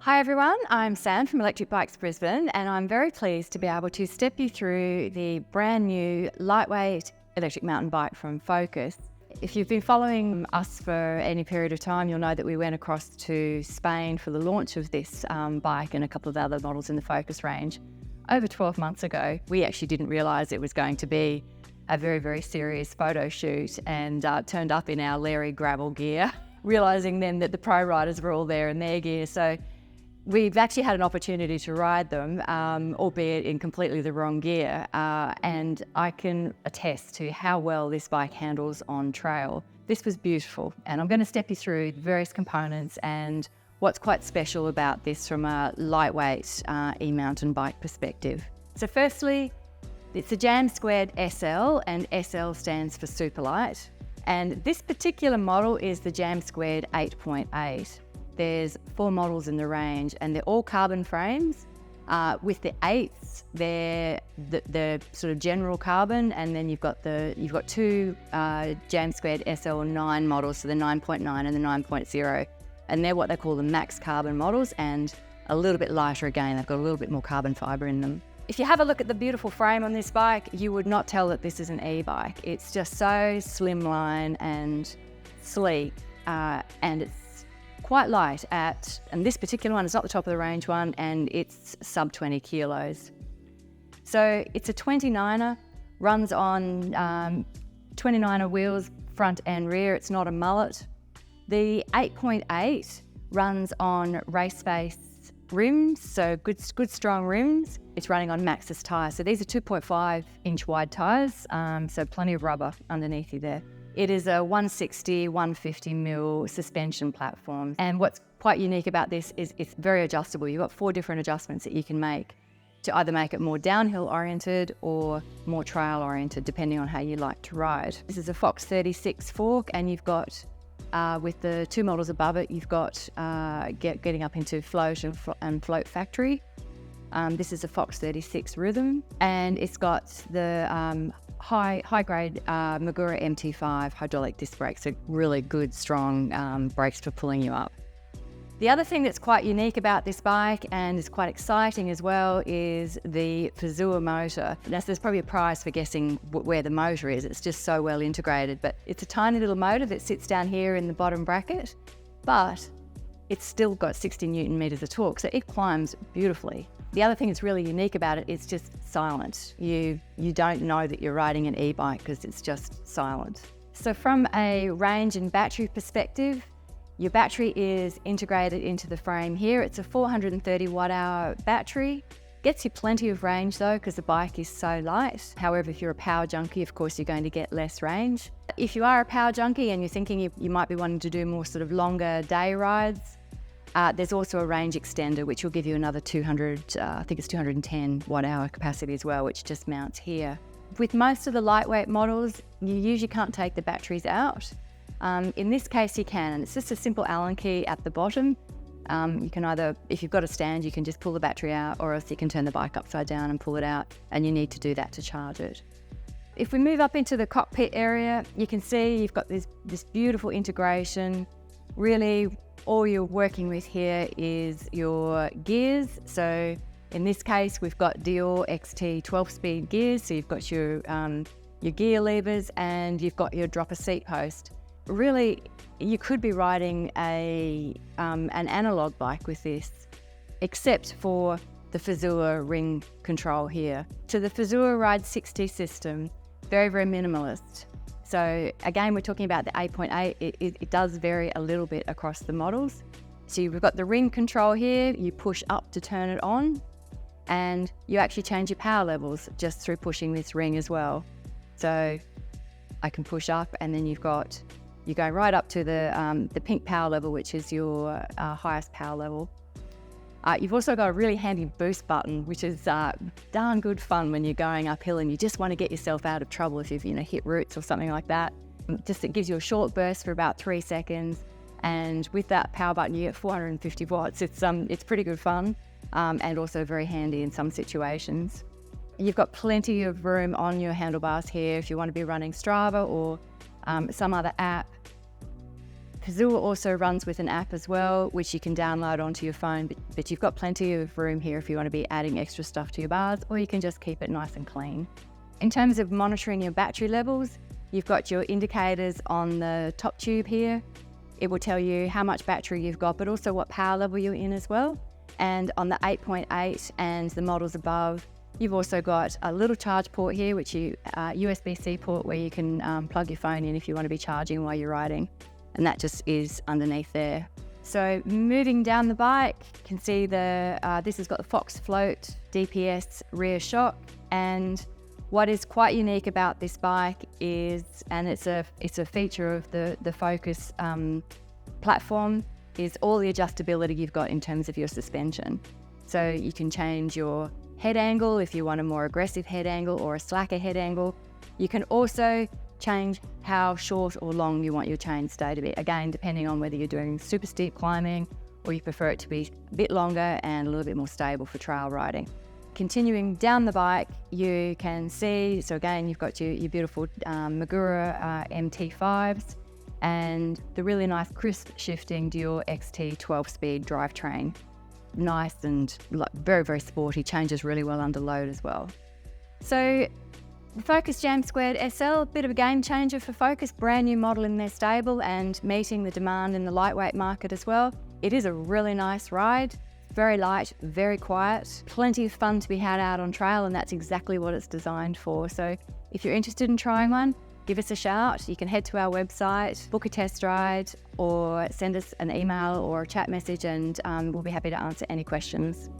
Hi everyone, I'm Sam from Electric Bikes Brisbane, and I'm very pleased to be able to step you through the brand new lightweight electric mountain bike from Focus. If you've been following us for any period of time, you'll know that we went across to Spain for the launch of this bike and a couple of other models in the Focus range over 12 months ago. We actually didn't realise it was going to be a very, very serious photo shoot and turned up in our Larry gravel gear, realising then that the pro riders were all there in their gear. So we've actually had an opportunity to ride them, albeit in completely the wrong gear, and I can attest to how well this bike handles on trail. This was beautiful, and I'm going to step you through the various components and what's quite special about this from a lightweight e-mountain bike perspective. So firstly, it's a Jam² SL, and SL stands for super light, and this particular model is the Jam² 8.8. There's 4 models in the range, and they're all carbon frames. With the 8s, they're the sort of general carbon, and then you've got two Jam² SL 9 models, so the 9.9 and the 9.0, and they're what they call the max carbon models, and a little bit lighter again. They've got a little bit more carbon fibre in them. If you have a look at the beautiful frame on this bike, you would not tell that this is an e-bike. It's just so slimline and sleek, and it's quite light and this particular one is not the top of the range one, and it's sub 20 kilos. So it's a 29er, runs on 29er wheels, front and rear. It's not a mullet. The 8.8 runs on race face rims, so good strong rims. It's running on Maxxis tyres. So these are 2.5 inch wide tyres, so plenty of rubber underneath you there. It is a 160, 150 mil suspension platform. And what's quite unique about this is it's very adjustable. You've got 4 different adjustments that you can make to either make it more downhill oriented or more trail oriented, depending on how you like to ride. This is a Fox 36 fork, and you've got, with the 2 models above it, you've got getting up into float and float factory. This is a Fox 36 rhythm, and it's got the high-grade Magura MT5 hydraulic disc brakes, so really good, strong brakes for pulling you up. The other thing that's quite unique about this bike, and is quite exciting as well, is the Fazua motor. Now, there's probably a prize for guessing where the motor is. It's just so well integrated, but it's a tiny little motor that sits down here in the bottom bracket, but it's still got 60 Newton meters of torque, so it climbs beautifully. The other thing that's really unique about it is just silent. You don't know that you're riding an e-bike because it's just silent. So from a range and battery perspective, your battery is integrated into the frame here. It's a 430 watt-hour battery. Gets you plenty of range though, because the bike is so light. However, if you're a power junkie, of course, you're going to get less range. If you are a power junkie and you're thinking you might be wanting to do more sort of longer day rides, there's also a range extender, which will give you another 210 watt-hour capacity as well, which just mounts here. With most of the lightweight models, you usually can't take the batteries out. In this case, you can, and it's just a simple Allen key at the bottom. You can either, if you've got a stand, you can just pull the battery out, or else you can turn the bike upside down and pull it out, and you need to do that to charge it. If we move up into the cockpit area, you can see you've got this beautiful integration. Really, all you're working with here is your gears. So in this case, we've got Dior XT 12-speed gears. So you've got your gear levers, and you've got your dropper seat post. Really, you could be riding an analog bike with this, except for the Fazua ring control here. So the Fazua Ride 60 system, very, very minimalist. So again, we're talking about the 8.8, it does vary a little bit across the models. So you've got the ring control here, you push up to turn it on, and you actually change your power levels just through pushing this ring as well. So I can push up, and then you go right up to the pink power level, which is your highest power level. You've also got a really handy boost button, which is darn good fun when you're going uphill and you just want to get yourself out of trouble if you've hit roots or something like that. It gives you a short burst for about 3 seconds, and with that power button you get 450 watts. It's pretty good fun, and also very handy in some situations. You've got plenty of room on your handlebars here if you want to be running Strava or some other app. Fazua also runs with an app as well, which you can download onto your phone, but you've got plenty of room here if you want to be adding extra stuff to your bars, or you can just keep it nice and clean. In terms of monitoring your battery levels, you've got your indicators on the top tube here. It will tell you how much battery you've got, but also what power level you're in as well. And on the 8.8 and the models above, you've also got a little charge port here, which you USB-C port where you can plug your phone in if you want to be charging while you're riding. And that just is underneath there. So moving down the bike, you can see this has got the Fox Float DPS rear shock. And what is quite unique about this bike is, and it's a feature of the Focus platform, is all the adjustability you've got in terms of your suspension. So you can change your head angle if you want a more aggressive head angle or a slacker head angle. You can also change how short or long you want your chainstay to be, again, depending on whether you're doing super steep climbing or you prefer it to be a bit longer and a little bit more stable for trail riding. Continuing down the bike, you can see, so again, you've got your beautiful Magura MT5s and the really nice crisp shifting Dual XT 12-speed drivetrain. Nice and very, very sporty, changes really well under load as well. So the Focus Jam² SL, a bit of a game changer for Focus, brand new model in their stable and meeting the demand in the lightweight market as well. It is a really nice ride, very light, very quiet, plenty of fun to be had out on trail, and that's exactly what it's designed for. So if you're interested in trying one, give us a shout. You can head to our website, book a test ride, or send us an email or a chat message, and we'll be happy to answer any questions.